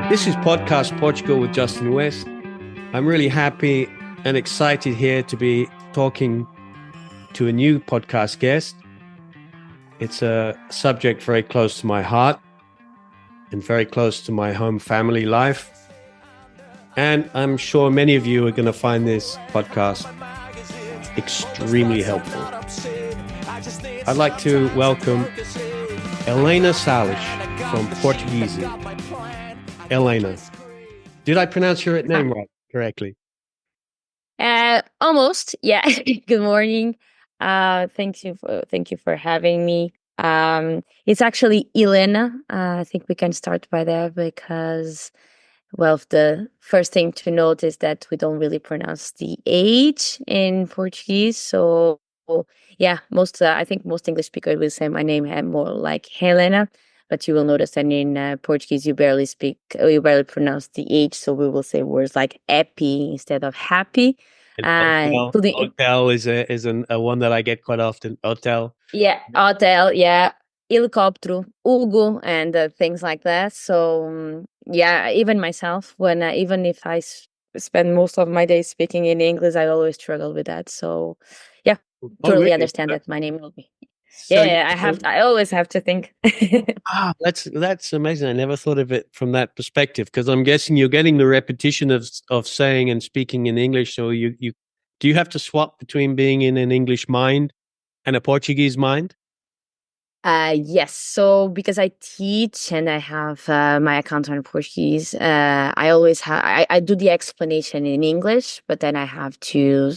This is Podcast Portugal with Justin West. I'm really happy and excited here to be talking to a new podcast guest. It's a subject very close to my heart and very close to my home family life. And I'm sure many of you are going to find this podcast extremely helpful. I'd like to welcome Helena Sales from Portugu.easy. Helena, did I pronounce your name right correctly? Almost, yeah. Good morning. Thank you for having me. It's actually Helena. I think we can start by there because, well, the first thing to note is that we don't really pronounce the H in Portuguese. So, yeah, I think most English speakers will say my name more like Helena. But you will notice that in Portuguese, you barely pronounce the H. So we will say words like happy instead of happy. Hotel is a one that I get quite often. Hotel. Yeah, hotel. Yeah, helicóptero, Hugo, and things like that. So yeah, even myself, even if I spend most of my days speaking in English, I always struggle with that. So yeah, totally really? understand that my name will be. So I always have to think. That's amazing. I never thought of it from that perspective because I'm guessing you're getting the repetition of saying and speaking in English. So do you have to swap between being in an English mind and a Portuguese mind? Yes. So because I teach and I have my account on Portuguese, I always I do the explanation in English, but then I have to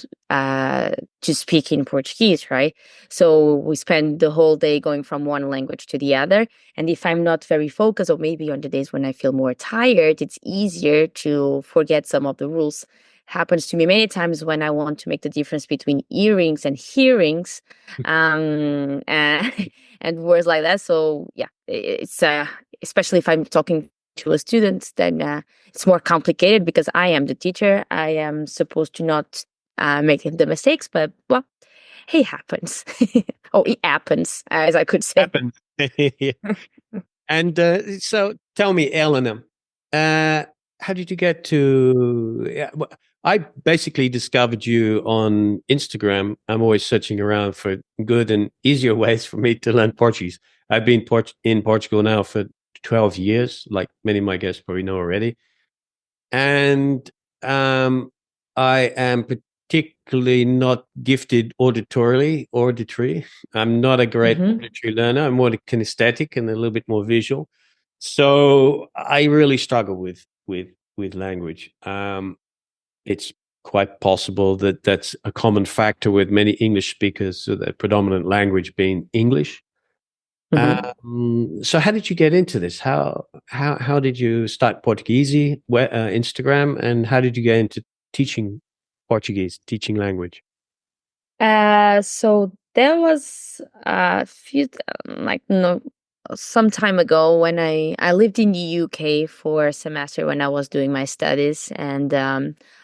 speak in Portuguese, right? So we spend the whole day going from one language to the other. And if I'm not very focused, or maybe on the days when I feel more tired, it's easier to forget some of the rules. Happens to me many times when I want to make the difference between earrings and hearings. And words like that. So yeah, it's especially if I'm talking to a student, then it's more complicated because I am the teacher. I am supposed to not make the mistakes, but well, it happens. Oh, it happens, as I could say. Happens. And so tell me, Eleanor, how did you get to... I basically discovered you on Instagram. I'm always searching around for good and easier ways for me to learn Portuguese. I've been in Portugal now for 12 years, like many of my guests probably know already. And I am particularly not gifted auditory. I'm not a great auditory learner. I'm more kinesthetic and a little bit more visual. So I really struggle with language. It's quite possible that that's a common factor with many English speakers, so the predominant language being English. So how did you get into this? How did you start Portugu.easy, Instagram, and how did you get into teaching Portuguese, teaching language? So there was a few, some time ago when I lived in the UK for a semester when I was doing my studies, and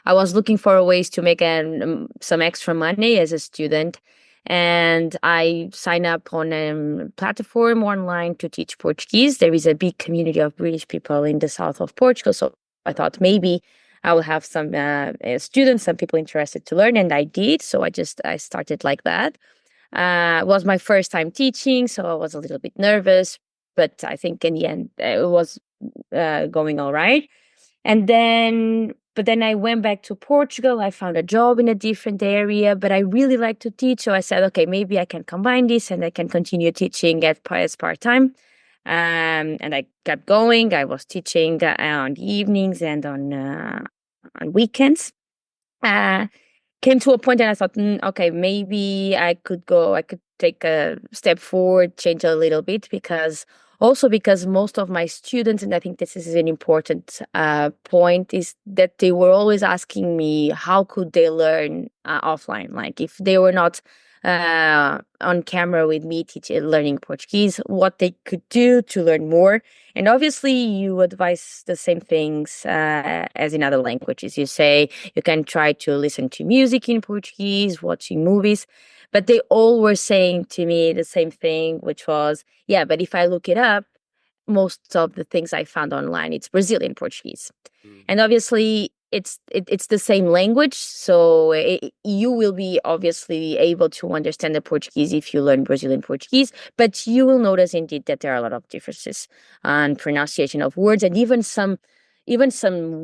I was looking for ways to make some extra money as a student, and I signed up on a platform online to teach Portuguese. There is a big community of British people in the south of Portugal, so I thought maybe I will have some students, some people interested to learn, and I did. So I started like that. It was my first time teaching, so I was a little bit nervous, but I think in the end it was going all right. But then I went back to Portugal. I found a job in a different area, but I really like to teach, so I said, okay, maybe I can combine this and I can continue teaching as part-time. And I kept going. I was teaching on the evenings and on weekends. Came to a point and I thought, okay, maybe I could take a step forward, change a little bit, because most of my students, and I think this is an important point, is that they were always asking me how could they learn offline, like if they were not on camera with me learning Portuguese, what they could do to learn more. And obviously you advise the same things as in other languages. You say you can try to listen to music in Portuguese, watching movies, but they all were saying to me the same thing, which was, yeah, but if I look it up, most of the things I found online, it's Brazilian Portuguese. Mm. And obviously it's the same language, so you will be obviously able to understand the Portuguese if you learn Brazilian Portuguese, but you will notice indeed that there are a lot of differences on pronunciation of words, and even some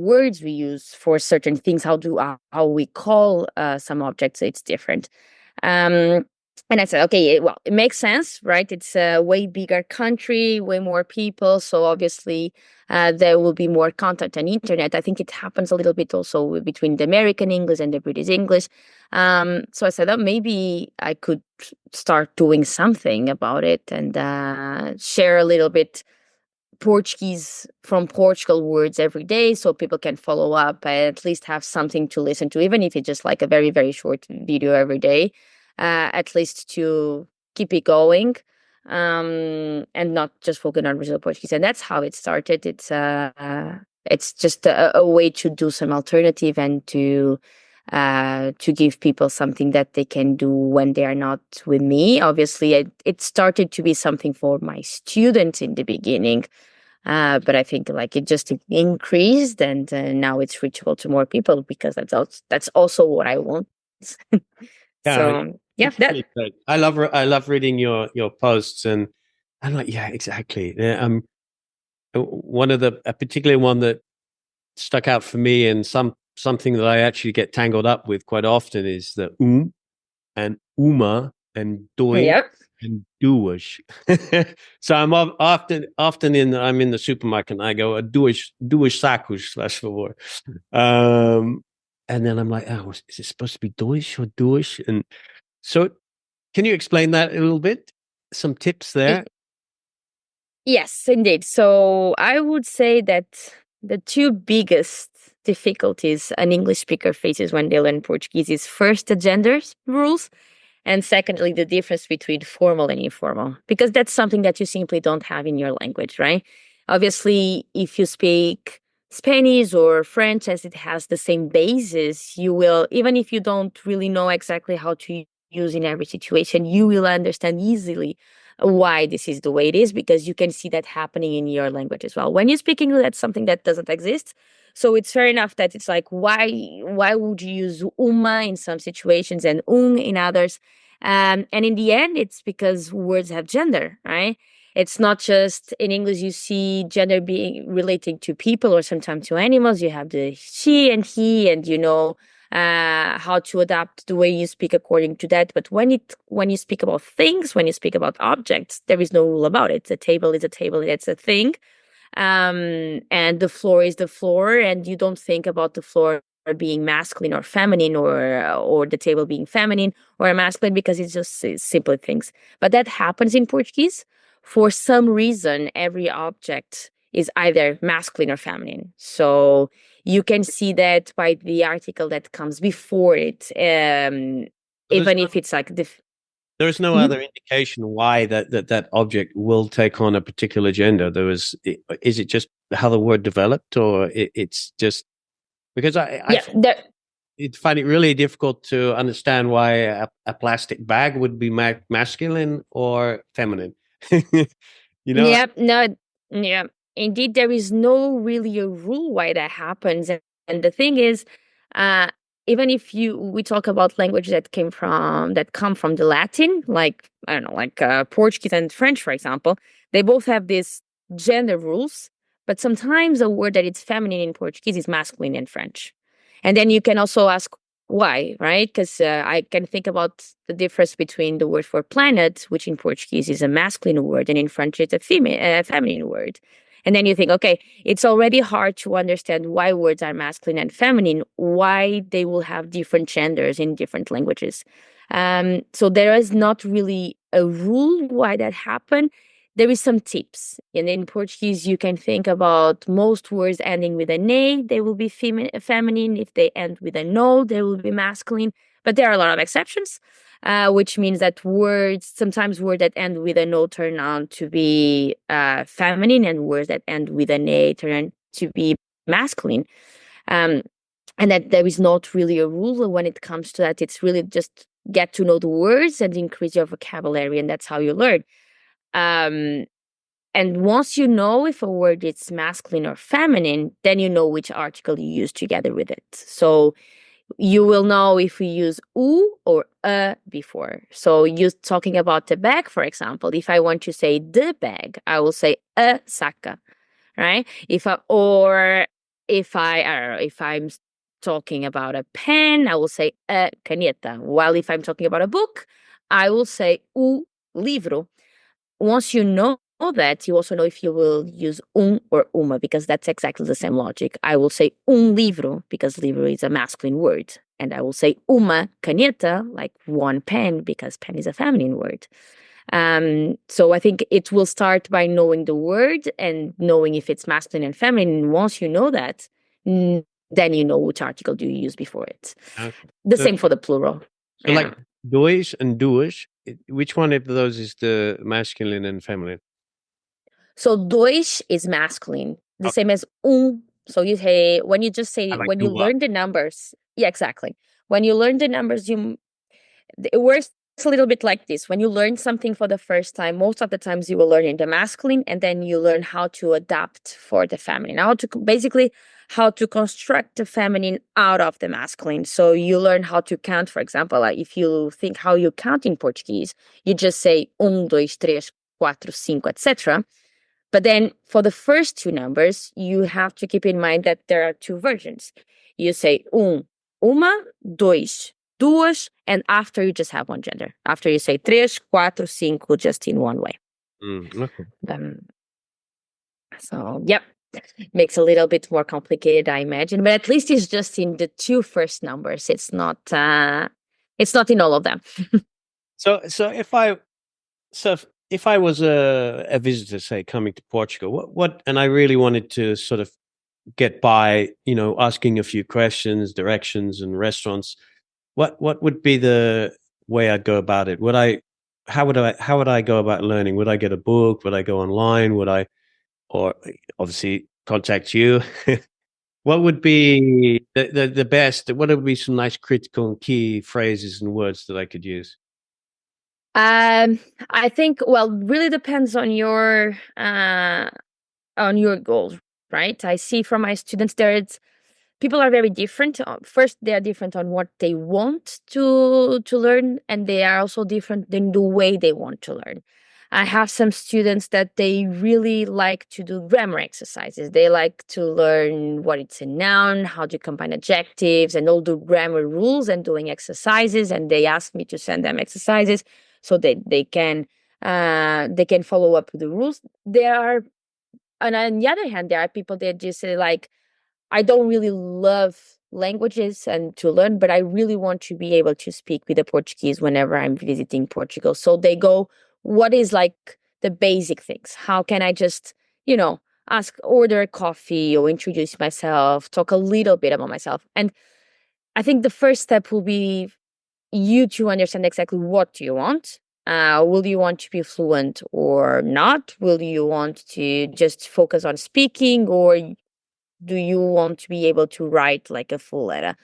words we use for certain things, how we call some objects, it's different. um and I said, okay, well, it makes sense, right? It's a way bigger country, way more people. So obviously, there will be more content on internet. I think it happens a little bit also between the American English and the British English. So I said, oh, maybe I could start doing something about it and share a little bit Portuguese from Portugal words every day so people can follow up and at least have something to listen to, even if it's just like a very, very short video every day, at least to keep it going, and not just focus on Brazil Portuguese. And that's how it started. It's just a way to do some alternative and to give people something that they can do when they are not with me. Obviously, it started to be something for my students in the beginning, but I think like it just increased, and now it's reachable to more people because that's also what I want. Yeah, So yeah, it's really great. I love reading your posts, and I'm like, yeah, exactly. Yeah, one of the a particular one that stuck out for me, and something that I actually get tangled up with quite often is the and uma and dois yep. and duas. So often I'm in the supermarket and I go a duas sacos, faz favor. And then I'm like, oh, is it supposed to be dois or duas? And so, can you explain that a little bit? Some tips there. Yes, indeed. So I would say that the two biggest difficulties an English speaker faces when they learn Portuguese is first the gender rules, and secondly the difference between formal and informal, because that's something that you simply don't have in your language, right? Obviously, if you speak Spanish or French, as it has the same basis, you will, even if you don't really know exactly how to use in every situation, you will understand easily why this is the way it is, because you can see that happening in your language as well. When you speak English, that's something that doesn't exist. So it's fair enough that it's like, why would you use uma in some situations and in others? And in the end, it's because words have gender, right? It's not just in English you see gender being relating to people or sometimes to animals. You have the she and he, and how to adapt the way you speak according to that. But when you speak about things, when you speak about objects, there is no rule about it. A table is a table, it's a thing. And the floor is the floor, and you don't think about the floor being masculine or feminine, or the table being feminine or masculine, because it's simple things. But that happens in Portuguese. For some reason, every object is either masculine or feminine. So you can see that by the article that comes before it, There's even if it's like there's no Mhm. other indication why that object will take on a particular gender. Is it just how the word developed, or it's just because I Yeah, there. find it really difficult to understand why a plastic bag would be masculine or feminine. you know, Yeah, no, yeah. Indeed, there is no really a rule why that happens. And the thing is, uh, even if we talk about languages that come from the Latin, like I don't know, like Portuguese and French, for example, they both have these gender rules. But sometimes a word that is feminine in Portuguese is masculine in French. And then you can also ask why, right? Because I can think about the difference between the word for planet, which in Portuguese is a masculine word, and in French it's a feminine word. And then you think, okay, it's already hard to understand why words are masculine and feminine, why they will have different genders in different languages. So there is not really a rule why that happened. There is some tips. And in Portuguese, you can think about most words ending with an A, they will be feminine. If they end with an O, they will be masculine. But there are a lot of exceptions, which means that sometimes words that end with an O turn out to be feminine, and words that end with an A turn out to be masculine. Um, and that there is not really a rule when it comes to that. It's really just get to know the words and increase your vocabulary, and that's how you learn. Um, And once you know if a word is masculine or feminine, then you know which article you use together with it. So you will know if we use u or before. So you talking about the bag, for example. If I want to say the bag, I will say a saca, right? If I'm talking about a pen, I will say a caneta. While if I'm talking about a book, I will say o livro. Once you know that, you also know if you will use or uma, because that's exactly the same logic. I will say livro, because livro is a masculine word. And I will say uma caneta, like one pen, because pen is a feminine word. So I think it will start by knowing the word and knowing if it's masculine and feminine. And once you know that, then you know which article do you use before it. Okay. The So, same for the plural. so like dois and duas, which one of those is the masculine and feminine? So dois is masculine, the Okay. same as So you say when you just say I like when you dua. learn the numbers. Yeah, exactly. When you learn the numbers, it works a little bit like this. When you learn something for the first time, most of the times you will learn in the masculine, and then you learn how to adapt for the feminine. Basically how to construct the feminine out of the masculine. So you learn how to count, for example, like if you think how you count in Portuguese, you just say dois, três, quatro, cinco, etc. But then for the first two numbers, you have to keep in mind that there are two versions. You say uma, dois, duas, and after you just have one gender. After you say três, quatro, cinco, just in one way. Okay. So, yep, makes a little bit more complicated, I imagine. But at least it's just in the two first numbers. It's not in all of them. So if I was a visitor, say, coming to Portugal, what and I really wanted to sort of get by, asking a few questions, directions, and restaurants. What would be the way I'd go about it? How would I go about learning? Would I get a book? Would I go online? Or obviously contact you? What would be the best? What would be some nice critical and key phrases and words that I could use? I think, well, really depends on your goals, right? I see from my students people are very different. First, they are different on what they want to learn, and they are also different in the way they want to learn. I have some students that they really like to do grammar exercises. They like to learn what it's a noun, how to combine adjectives, and all the grammar rules and doing exercises. And they ask me to send them exercises so they can follow up with the rules. And on the other hand, there are people that just say like, I don't really love languages and to learn, but I really want to be able to speak with the Portuguese whenever I'm visiting Portugal. So they go, what is like the basic things? How can I just, order a coffee or introduce myself, talk a little bit about myself? And I think the first step will be you to understand exactly what you want. Will you want to be fluent or not? Will you want to just focus on speaking, or do you want to be able to write like a full letter?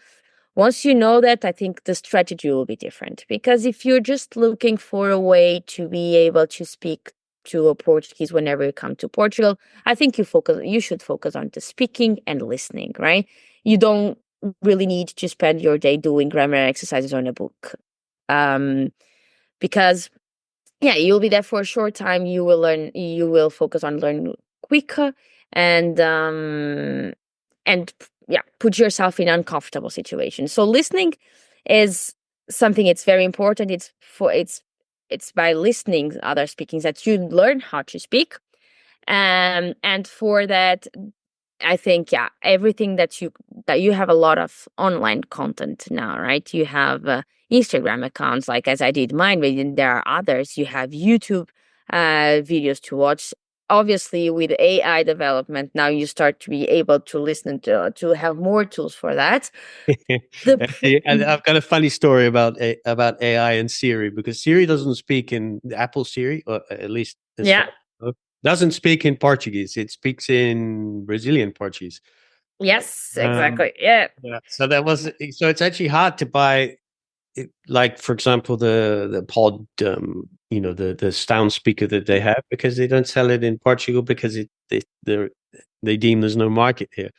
Once you know that, I think the strategy will be different. Because if you're just looking for a way to be able to speak to a Portuguese whenever you come to Portugal, I think you should focus on the speaking and listening, right? You don't really need to spend your day doing grammar exercises on a book. Because you'll be there for a short time. You will focus on learning quicker, and put yourself in uncomfortable situations. So listening is something. It's very important. It's by listening other speakings that you learn how to speak. And for that, I think, everything that you have a lot of online content now, right? You have Instagram accounts, like as I did mine, but then there are others. You have YouTube videos to watch. Obviously, with AI development, now you start to be able to listen to have more tools for that. And I've got a funny story about AI and Siri, because Siri doesn't speak in Apple Siri, or at least as far Yeah. as I know, doesn't speak in Portuguese. It speaks in Brazilian Portuguese. Yes, exactly. Yeah. Yeah. So it's actually hard to buy. like for example the pod, the sound speaker that they have, because they don't sell it in Portugal because they deem there's no market here.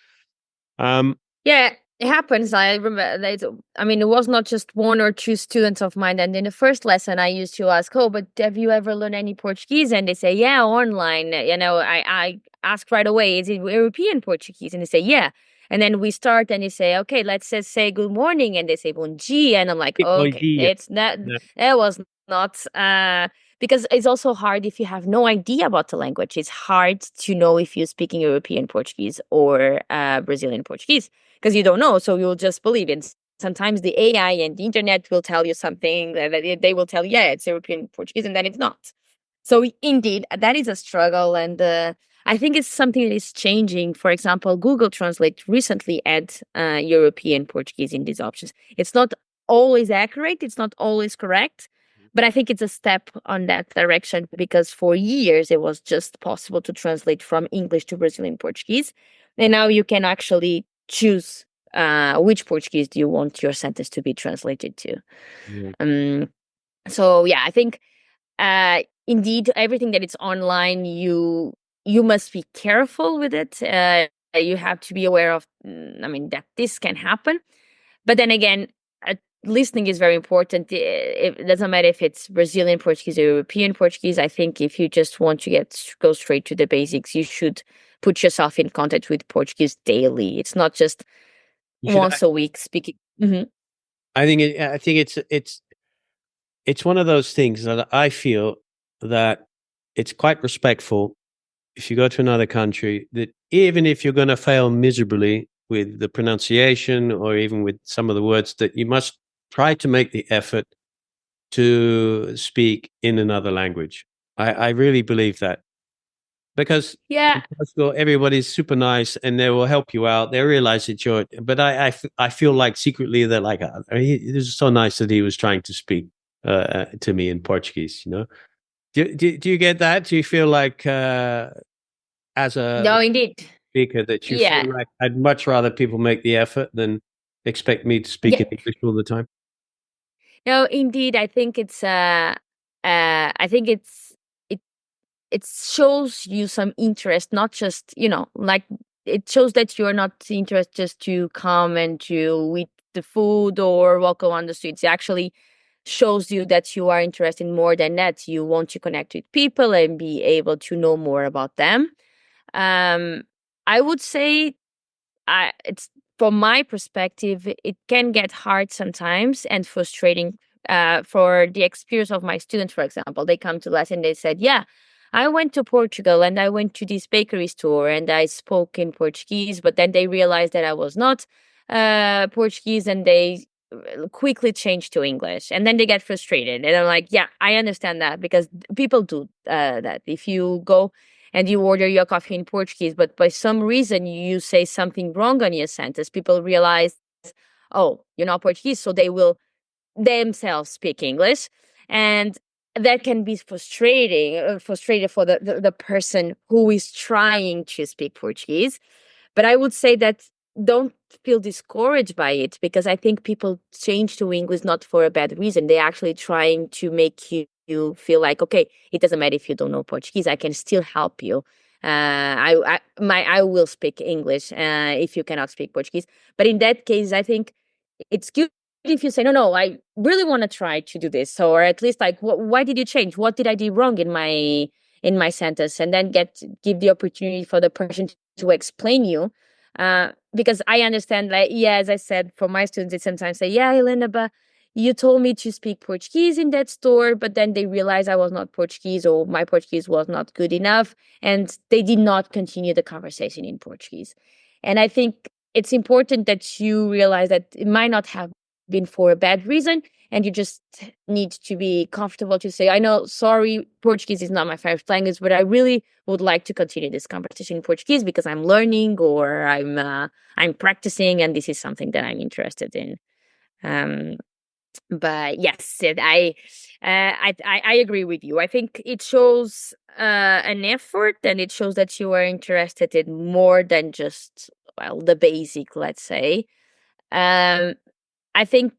Yeah, it happens. I remember. I mean, it was not just one or two students of mine. And in the first lesson, I used to ask, "Oh, but have you ever learned any Portuguese?" And they say, "Yeah, online." I ask right away, "Is it European Portuguese?" And they say, "Yeah." And then we start, and they say, "Okay, let's just say good morning," and they say "bom dia," and I'm like, "Okay, Idea. it's not. Yeah. That was not." Because it's also hard if you have no idea about the language. It's hard to know if you're speaking European Portuguese or Brazilian Portuguese because you don't know. So you'll just believe it. Sometimes the AI and the internet will tell you something that they will tell you, yeah, it's European Portuguese, and then it's not. So indeed, that is a struggle. And I think it's something that is changing. For example, Google Translate recently added European Portuguese in these options. It's not always accurate. It's not always correct. But I think it's a step on that direction because for years it was just possible to translate from English to Brazilian Portuguese. And now you can actually choose which Portuguese do you want your sentence to be translated to. Yeah. Um, so yeah, I think indeed everything that is online, you must be careful with it. You have to be aware of, I mean, that this can happen. But then again, listening is very important. It doesn't matter if it's Brazilian Portuguese or European Portuguese. I think if you just want to go straight to the basics, you should put yourself in contact with Portuguese daily. It's not just You should. once a week speaking. Mhm. I think it's one of those things that I feel that it's quite respectful if you go to another country, that even if you're going to fail miserably with the pronunciation or even with some of the words, that you must try to make the effort to speak in another language. I really believe that, because in Yeah. Portugal, everybody's super nice and they will help you out. They realize it's your, but I feel like secretly they're like, it was so nice that he was trying to speak to me in Portuguese, you know? Do you get that? Do you feel like, as a No, indeed. speaker, that you Yeah. feel like I'd much rather people make the effort than expect me to speak Yeah. in English all the time? No, indeed. I think I think it it shows you some interest, not just, like it shows that you're not interested just to come and to eat the food or walk around the streets. It actually shows you that you are interested in more than that. You want to connect with people and be able to know more about them. Um, I would say it's from my perspective, it can get hard sometimes and frustrating. For the experience of my students, for example, they come to lesson. They said, "Yeah, I went to Portugal and I went to this bakery store and I spoke in Portuguese, but then they realized that I was not Portuguese and they quickly changed to English, and then they get frustrated." And I'm like, "Yeah, I understand that because people do that. If you go and you order your coffee in Portuguese, but by some reason you say something wrong on your sentence, people realize, oh, you're not Portuguese, so they will themselves speak English, and that can be frustrated for the person who is trying to speak Portuguese. But I would say that don't feel discouraged by it because I think people change to English not for a bad reason. They're actually trying to make you feel like, okay, it doesn't matter if you don't know Portuguese, I can still help you. I will speak English if you cannot speak Portuguese. But in that case, I think it's good if you say, no, I really want to try to do this, or at least like, why did you change? What did I do wrong in my sentence? And then give the opportunity for the person to explain you. Because I understand, like, yeah, as I said, for my students, they sometimes say, yeah, Helena, but you told me to speak Portuguese in that store, but then they realized I was not Portuguese or my Portuguese was not good enough. And they did not continue the conversation in Portuguese. And I think it's important that you realize that it might not have been for a bad reason. And you just need to be comfortable to say, I know, sorry, Portuguese is not my favorite language, but I really would like to continue this conversation in Portuguese because I'm learning or I'm practicing, and this is something that I'm interested in. Um, but yes, I agree with you. I think it shows an effort, and it shows that you are interested in more than just, well, the basic, let's say. Um, I think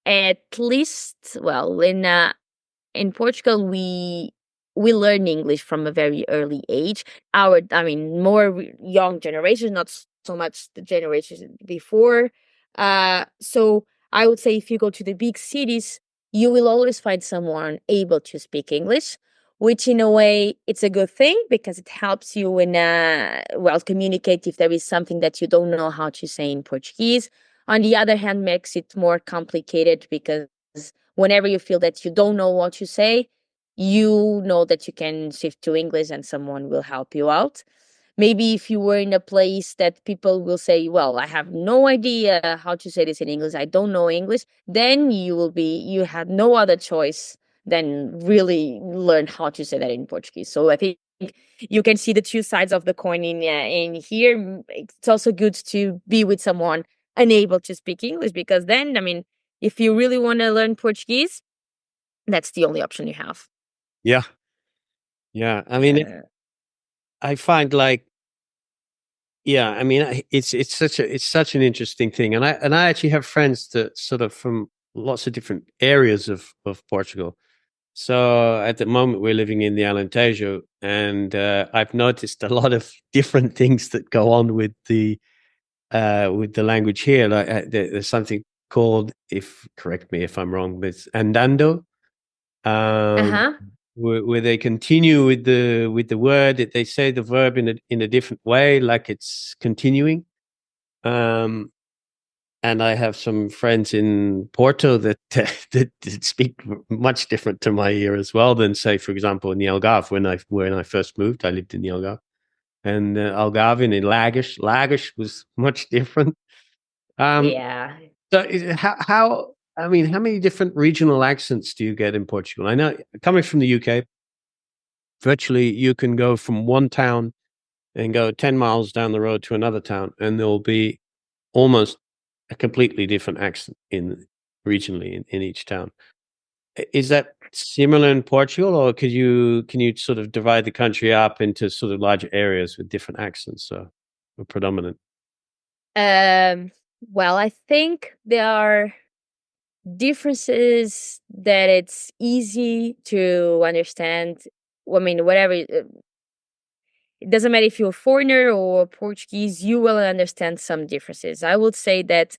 at least, well, in Portugal, we learn English from a very early age. I mean, more young generations, not so much the generations before. So I would say if you go to the big cities, you will always find someone able to speak English, which in a way it's a good thing because it helps you in communicate if there is something that you don't know how to say in Portuguese. On the other hand, makes it more complicated because whenever you feel that you don't know what to say, you know that you can shift to English and someone will help you out. Maybe if you were in a place that people will say, well, I have no idea how to say this in English, I don't know English, then you have no other choice than really learn how to say that in Portuguese. So I think you can see the two sides of the coin in here. It's also good to be with someone unable to speak English because then, I mean, if you really want to learn Portuguese, that's the only option you have. Yeah, yeah. I mean, I find like, yeah. I mean, it's such an interesting thing, and I actually have friends that sort of from lots of different areas of Portugal. So at the moment, we're living in the Alentejo, and I've noticed a lot of different things that go on with the language here. Like there's something called, if correct me if I'm wrong, but it's andando, um, Uh-huh. where they continue with the word. They say the verb in a different way, like it's continuing. Um, and I have some friends in Porto that that speak much different to my ear as well than, say, for example, in the Algarve. When I first moved, I lived in the Algarve, and Algarve in Lagos was much different. Um, Yeah. so how I mean, how many different regional accents do you get in Portugal? I know coming from the UK, virtually you can go from one town and go 10 miles down the road to another town, and there will be almost a completely different accent in regionally in each town. Is that similar in Portugal, or can you sort of divide the country up into sort of larger areas with different accents or predominant? Um, well, I think there are differences that it's easy to understand. I mean, whatever, it doesn't matter if you're a foreigner or Portuguese, you will understand some differences. I would say that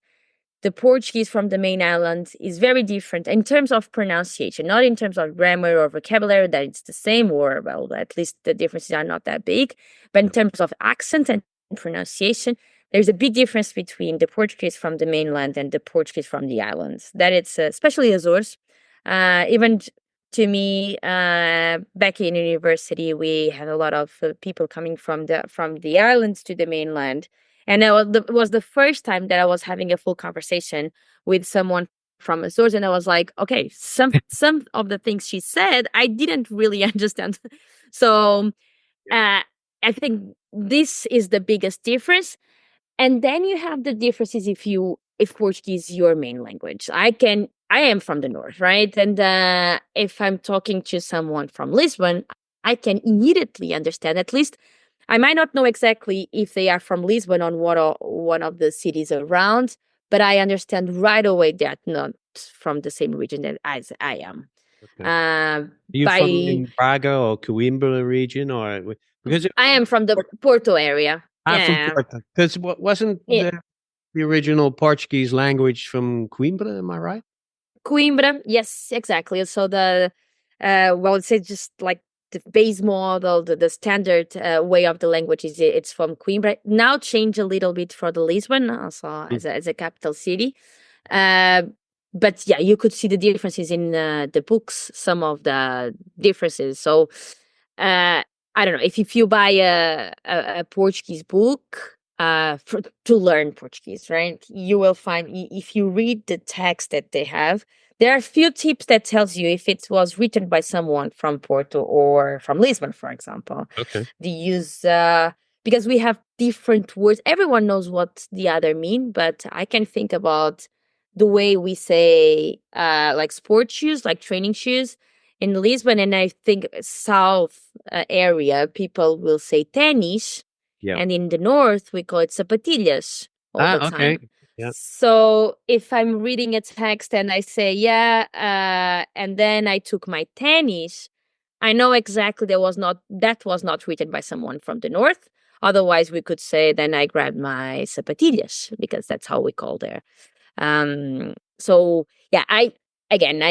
the Portuguese from the main island is very different in terms of pronunciation, not in terms of grammar or vocabulary, that it's the same, or, well, at least the differences are not that big. But in terms of accent and pronunciation, there's a big difference between the Portuguese from the mainland and the Portuguese from the islands. That it's, especially Azores. Even to me, back in university, we had a lot of people coming from the islands to the mainland, and it was the first time that I was having a full conversation with someone from Azores, and I was like, okay, some of the things she said, I didn't really understand. So I think this is the biggest difference. And then you have the differences if Portuguese is your main language. I am from the north, right? And if I'm talking to someone from Lisbon, I can immediately understand. At least I might not know exactly if they are from Lisbon on one of the cities around, but I understand right away that not from the same region as I am. Okay. Are Uh, you from by in Braga or Coimbra region, or because I am from the Porto area. I'm from Yeah. Porto? Because wasn't the original Portuguese language from Coimbra? Am I right? Coimbra, yes, exactly. So well, it's just like the base model, the standard way of the language is it's from Coimbra. Now change a little bit for the Lisbon, also Mm. as a capital city. Uh, but yeah, you could see the differences in the books, some of the differences. So uh, I don't know if you buy a Portuguese book to learn Portuguese, right? You will find if you read the text that they have, there are a few tips that tells you if it was written by someone from Porto or from Lisbon, for example. Okay. The use because we have different words. Everyone knows what the other mean, but I can think about the way we say like sports shoes, like training shoes in Lisbon, and I think south area people will say tennis, Yeah. and in the north we call it zapatilhas all the Ah, okay. time. Yeah. So if I'm reading a text and I say, yeah, and then I took my tennis, I know exactly that was not written by someone from the north. Otherwise, we could say then I grabbed my zapatillas because that's how we call there. So yeah, I again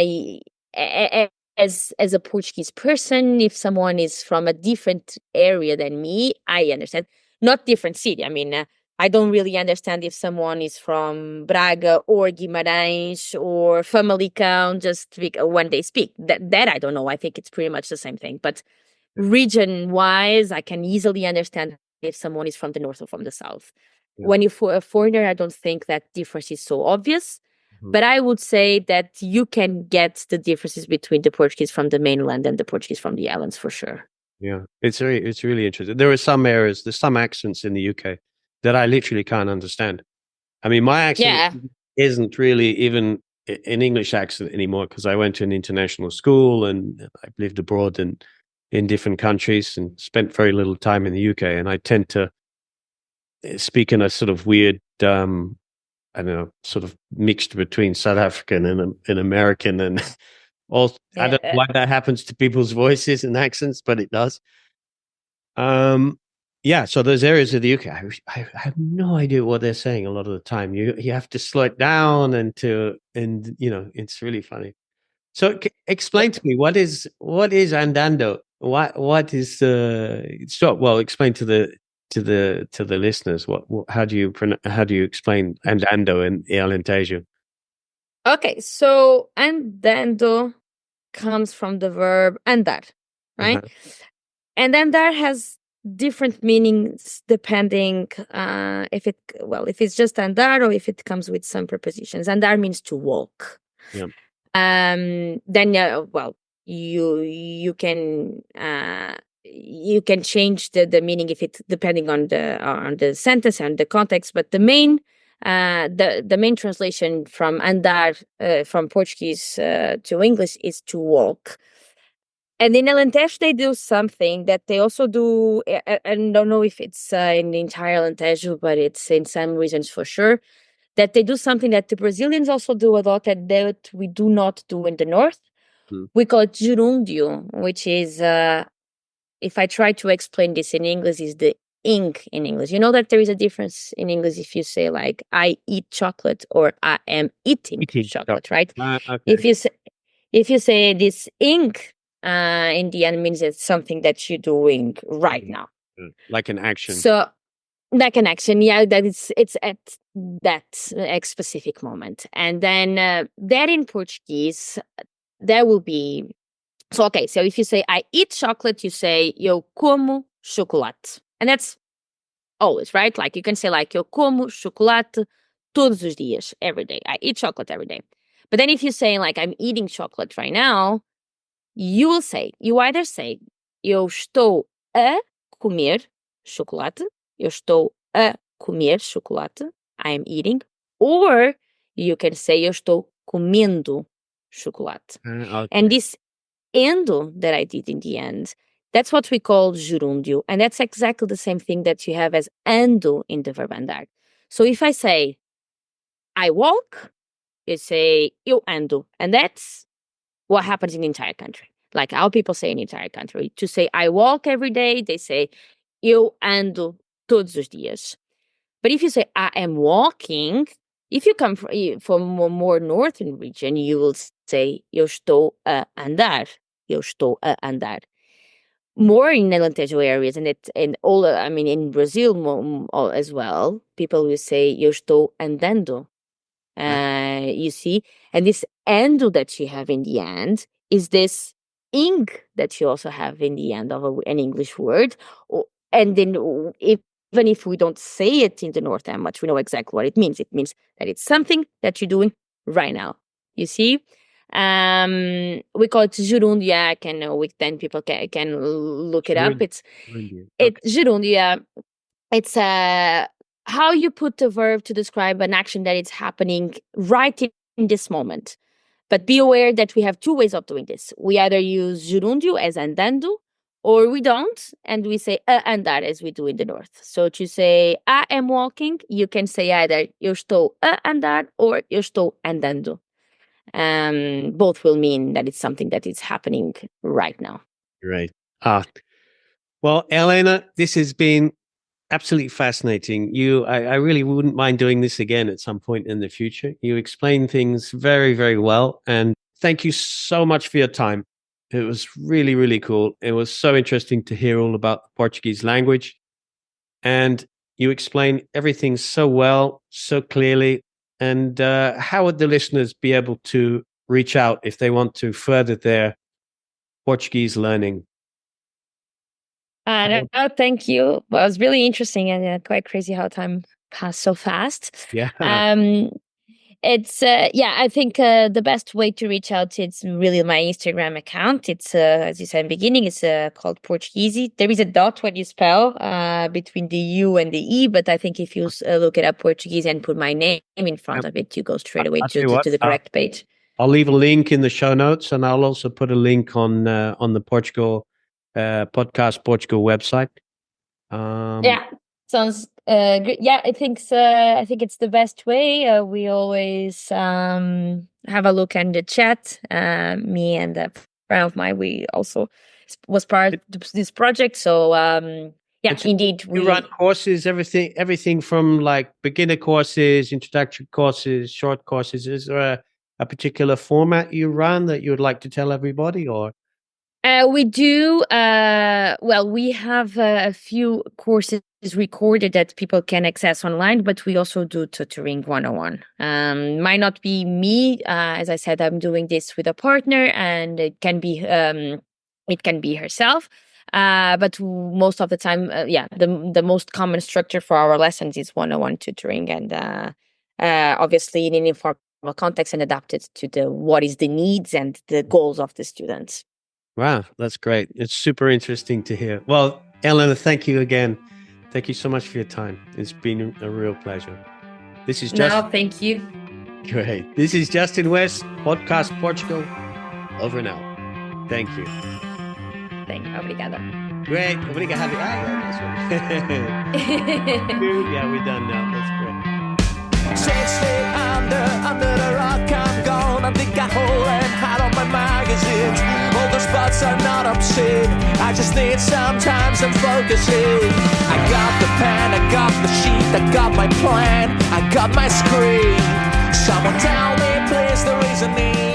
as a Portuguese person, if someone is from a different area than me, I understand. Not different city. I mean, I don't really understand if someone is from Braga or Guimarães or Famalicão just when they speak. That I don't know. I think it's pretty much the same thing. But region wise, I can easily understand if someone is from the north or from the south. Yeah. When you're for a foreigner, I don't think that difference is so obvious. Mhm. But I would say that you can get the differences between the Portuguese from the mainland and the Portuguese from the islands for sure. Yeah, it's really interesting. There are some areas, there's some accents in the UK that I literally can't understand. I mean, my accent Yeah. isn't really even an English accent anymore because I went to an international school and I've lived abroad in different countries and spent very little time in the UK. And I tend to speak in a sort of weird, I don't know, sort of mixed between South African and American and all. I don't know Yeah. why that happens to people's voices and accents, but it does. Um, yeah, so those areas of the UK, I have no idea what they're saying a lot of the time. You have to slow it down and it's really funny. So explain to me what is andando? Explain to the listeners how do you explain andando in Alentejo? Okay, so andando comes from the verb andar, right? Uh-huh. And andar has different meanings depending if it's just andar or if it comes with some prepositions. Andar means to walk. Yeah. Then you can change the meaning if it depending on the sentence and the context, but the main translation from andar from Portuguese to English is to walk. And in Alentejo, they do something that they also do. I don't know if it's in the entire Alentejo, but it's in some regions for sure. That they do something that the Brazilians also do a lot that we do not do in the north. Hmm. We call it gerúndio, which is, if I try to explain this in English, is the ink in English. You know that there is a difference in English if you say like I eat chocolate or I am eating chocolate, right? Okay. If you say this ink, in the end means it's something that you're doing right now. Like an action. So that connection, yeah, that it's at that specific moment. And then that in Portuguese, there will be. So okay, so if you say I eat chocolate, you say eu como chocolate, and that's always right. Like you can say like eu como chocolate todos os dias, every day. I eat chocolate every day. But then if you say like I'm eating chocolate right now, you either say eu estou a comer chocolate, eu estou a comer chocolate, I am eating, or you can say eu estou comendo chocolate. Okay. And this endo that I did in the end, that's what we call gerúndio, and that's exactly the same thing that you have as ando in the verb andar. So if I say I walk, you say eu ando, and that's what happens in the entire country. Like how people say in the entire country. To say I walk every day, they say eu ando todos os dias. But if you say I am walking, if you come from a more northern region, you will say eu estou a andar. Eu estou a andar. More in Alentejo areas, and in Brazil as well, people will say eu estou andando. You see, and this endo that you have in the end is this ink that you also have in the end of an English word. And then even if we don't say it in the north that much, we know exactly what it means. It means that it's something that you're doing right now. You see? We call it gerúndio. Then people can look it up. It's gerúndio. It's how you put the verb to describe an action that is happening right in this moment. But be aware that we have two ways of doing this. We either use gerúndio as andando, or we don't, and we say andar as we do in the north. So to say I am walking, you can say either eu estou a andar or eu estou andando. Both will mean that it's something that is happening right now. Right. Well, Helena, this has been absolutely fascinating. I really wouldn't mind doing this again at some point in the future. You explain things very, very well. And thank you so much for your time. It was really, really cool. It was so interesting to hear all about the Portuguese language. And you explain everything so well, so clearly. And how would the listeners be able to reach out if they want to further their Portuguese learning? Thank you. Well, it was really interesting and quite crazy how time passed so fast. Yeah. It's I think the best way to reach out is really my Instagram account. It's as you said in the beginning, it's called Portugu.easy. There is a dot when you spell between the U and the E, but I think if you look it up Portuguese and put my name in front of it, you go straight away to the correct page. I'll leave a link in the show notes, and I'll also put a link on the Portugal Podcast Portugal website. Sounds good. Yeah, I think it's the best way. We always have a look in the chat. Me and a friend of mine, we also was part of this project. So indeed, we run courses, everything from like beginner courses, introductory courses, short courses. Is there a particular format you run that you would like to tell everybody, or? We do. We have a few courses recorded that people can access online, but we also do tutoring 101. Might not be me. As I said, I'm doing this with a partner, and it can be herself. But most of the time, the most common structure for our lessons is 101 tutoring, and obviously in an informal context and adapted to what is the needs and the goals of the students. Wow, that's great. It's super interesting to hear. Well, Helena, thank you again. Thank you so much for your time. It's been a real pleasure. This is thank you. Great. This is Justin West, Podcast Portugal. Over and out. Thank you. Obrigada. Great. Obrigado. Yeah, we're done now. That's great. 6 feet under the rock, I'm gone. I dig a hole and hide on my magazines. All the spots are not obscene. I just need some time, some focusing. I got the pen, I got the sheet, I got my plan, I got my screen. Someone tell me, please, the reasoning.